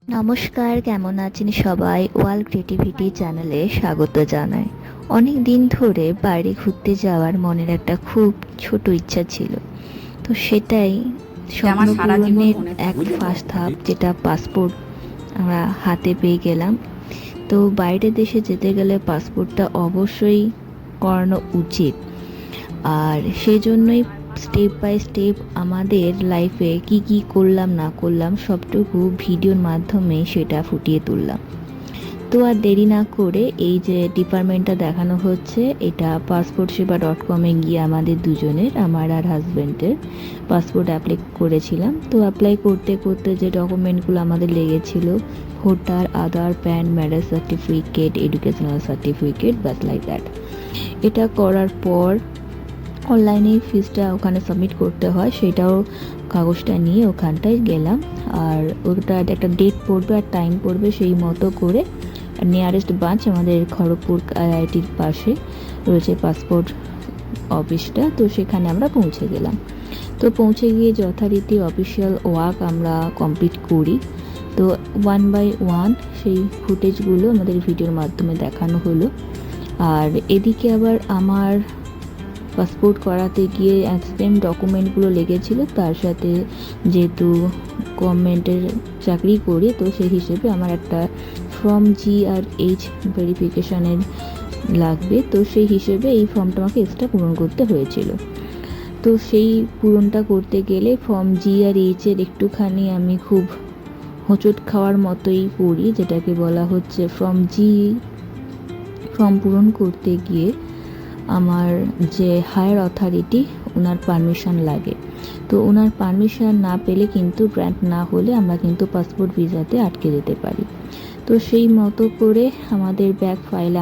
নমস্কার, কেমন আছেন সবাই? ওয়ার্ল্ড ক্রিয়েটিভিটি চ্যানেলে স্বাগত জানাই। অনেক দিন ধরে বাইরে ঘুরতে যাওয়ার মনের একটা খুব ছোট ইচ্ছা ছিল। তো সেটাই স্বপ্ন পূরণের এক ফার্স্ট ধাপ, যেটা পাসপোর্ট আমরা হাতে পেয়ে গেলাম। তো বাইরে দেশে যেতে গেলে পাসপোর্টটা অবশ্যই করানো উচিত। আর সেজন্যই স্টেপ বাই স্টেপ আমাদের লাইফে কি কি করলাম না করলাম সবটুকু ভিডিওর মাধ্যমে সেটা ফুটিয়ে তুললাম। তো আর দেরি না করে এই যে ডিপার্টমেন্টটা দেখানো হচ্ছে, এটা passportsewa.com-এ গিয়ে আমাদের দুজনের, আমার আর হাজব্যান্ডের পাসপোর্ট অ্যাপ্লাই করেছিলাম। তো অ্যাপ্লাই করতে করতে যে ডকুমেন্টগুলো আমাদের লেগেছিল, voter, Aadhaar, pan, marriage certificate, educational certificate, bus like that. এটা করার পর অনলাইনে ফিসটা ওখানে সাবমিট করতে হয়, সেটাও কাগজটা নিয়ে ওখানটায় গেলাম। আর ওটা একটা ডেট পড়বে আর টাইম পড়বে, সেই মতো করে নিয়ারেস্ট ব্রাঞ্চ আমাদের খড়গপুর আইআইটির পাশে রয়েছে পাসপোর্ট অফিসটা, তো সেখানে আমরা পৌঁছে গেলাম। তো পৌঁছে গিয়ে যথারীতি অফিসিয়াল ওয়ার্ক আমরা কমপ্লিট করি। তো 1 বাই 1 সেই ফুটেজগুলো আমাদের ভিডিওর মাধ্যমে দেখানো হলো। আর এদিকে আবার আমার পাসপোর্ট করাতে গিয়ে সেম ডকুমেন্টগুলো লেগেছিল, তার সাথে যেহেতু গভর্নমেন্টের চাকরি করি, তো সেই হিসেবে আমার একটা ফর্ম GRH ভেরিফিকেশানের লাগবে। তো সেই হিসেবে এই ফর্মটা আমাকে এক্সট্রা পূরণ করতে হয়েছিল। তো সেই পূরণটা করতে গেলে ফর্ম GRH-এর একটুখানি আমি খুব হোঁচট খাওয়ার মতোই পড়ি, যেটাকে বলা হচ্ছে ফর্ম পূরণ করতে গিয়ে আমার যে হায়ার অথরিটি, ওনার পারমিশন লাগে। তো ওনার পারমিশন না পেলে কিন্তু, গ্র্যান্ট না হলে আমরা কিন্তু পাসপোর্ট ভিসাতে আটকে যেতে পারি। তো সেই মতো করে আমাদের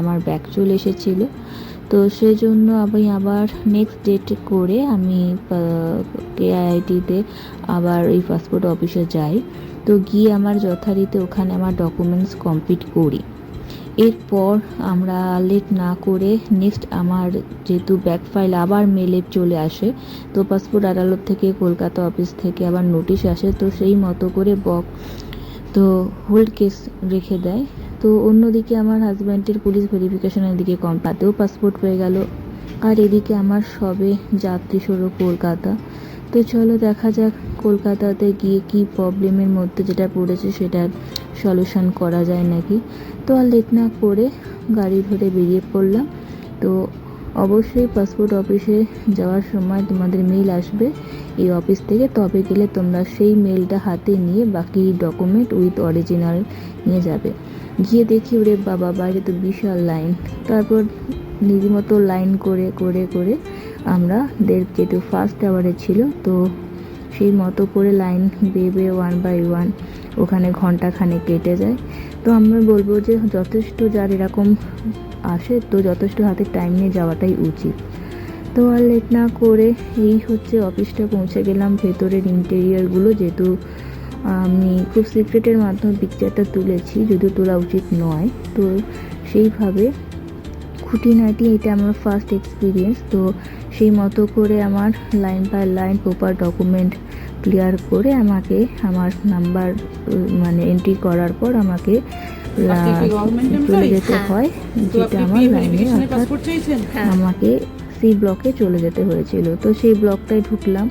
আমার ব্যাগ চলে এসেছিলো। তো সেজন্য আমি আবার নেক্সট ডেট করে আমি KIIT-তে আবার এই পাসপোর্ট অফিসে যাই। তো গিয়ে আমার যথারীতি ওখানে আমার ডকুমেন্টস কমপ্লিট করি। এরপর আমরা লেট না করে নেক্সট আমার যেহেতু ব্যাক ফাইল আবার মেলে চলে আসে, তো পাসপোর্ট আদালত থেকে, কলকাতা অফিস থেকে আবার নোটিশ আসে, তো সেই মতো করে তো হোল্ড কেস রেখে দেয়। তো অন্যদিকে আমার হাজব্যান্ডের পুলিশ ভেরিফিকেশনের দিকে তাতেও পাসপোর্ট পেয়ে গেল। আর এদিকে আমার সবে যাত্রী শুরু কলকাতা। তো চলো দেখা যাক কলকাতাতে গিয়ে কি প্রবলেমের মধ্যে যেটা পড়েছে সেটার সলিউশন করা যায় নাকি। তো আর লেট না করে গাড়ি ধরে বেরিয়ে পড়লাম। তো অবশ্যই পাসপোর্ট অফিসে যাওয়ার সময় তোমাদের মেল আসবে এই অফিস থেকে, তবে গেলে তোমরা সেই মেলটা হাতে নিয়ে বাকি ডকুমেন্ট উইথ অরিজিনাল নিয়ে যাবে। গিয়ে দেখি ওরে বাবা, বাইরে তো বিশাল লাইন। তারপর রীতিমতো লাইন করে করে করে আমরা যেহেতু ফার্স্ট আওয়ারে ছিল, তো সেই মতো করে লাইন বেয়ে 1 বাই 1 ওখানে ঘন্টাখানেক কেটে যায়। তো আমরা বলবো যে যথেষ্ট যার এরকম আসে, তো যথেষ্ট হাতে টাইম নিয়ে যাওয়াটাই উচিত। তো আর লেট না করে এই হচ্ছে অফিসটা পৌঁছে গেলাম। ভেতরের ইন্টেরিয়ারগুলো যেহেতু আমি খুব সিক্রেটের মাধ্যমে পিকচারটা তুলেছি, যদিও তোলা উচিত নয়, তো সেইভাবে খুঁটিনাটি এটা আমার ফার্স্ট এক্সপিরিয়েন্স। তো সেই মতো করে আমার line by line proper document clear করে আমাকে আমার নাম্বার এন্ট্রি করার পর আমাকে চলে যেতে হয়, যেটা আমার লাইনে, অর্থাৎ আমাকে সেই ব্লকে চলে যেতে হয়েছিল। তো সেই ব্লকটায় ঢুকলাম।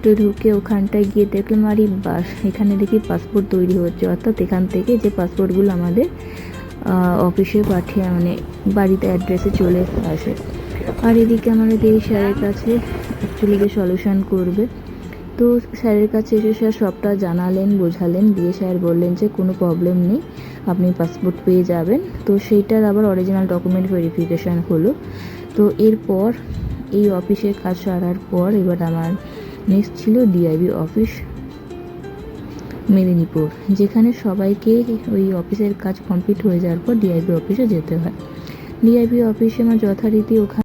তো ঢুকে ওখানটায় গিয়ে দেখলাম আরে বাস, এখানে দেখি পাসপোর্ট তৈরি হচ্ছে, অর্থাৎ এখান থেকে যে পাসপোর্টগুলো আমাদের অফিসে পাঠিয়ে বাড়িতে অ্যাড্রেসে চলে আসে। আর এদিকে আমাদের এই স্যারের কাছে অ্যাকচুয়ালি যে সলিউশন করবে, তো স্যারের কাছে এসে স্যার সবটা জানালেন, বোঝালেন, দিয়ে স্যার বললেন যে কোনো প্রবলেম নেই, আপনি পাসপোর্ট পেয়ে যাবেন। তো সেইটার আবার অরিজিনাল ডকুমেন্ট ভেরিফিকেশান হলো। তো এরপর এই অফিসের কাজ সারার পর এবার আমার নেক্সট ছিল DIB অফিস মেদিনীপুর, যেখানে সবাইকে ওই অফিসের কাজ কমপ্লিট হয়ে যাওয়ার পর DIB অফিসে যেতে হয়। DIB অফিসে আমার যথারীতি ওখানে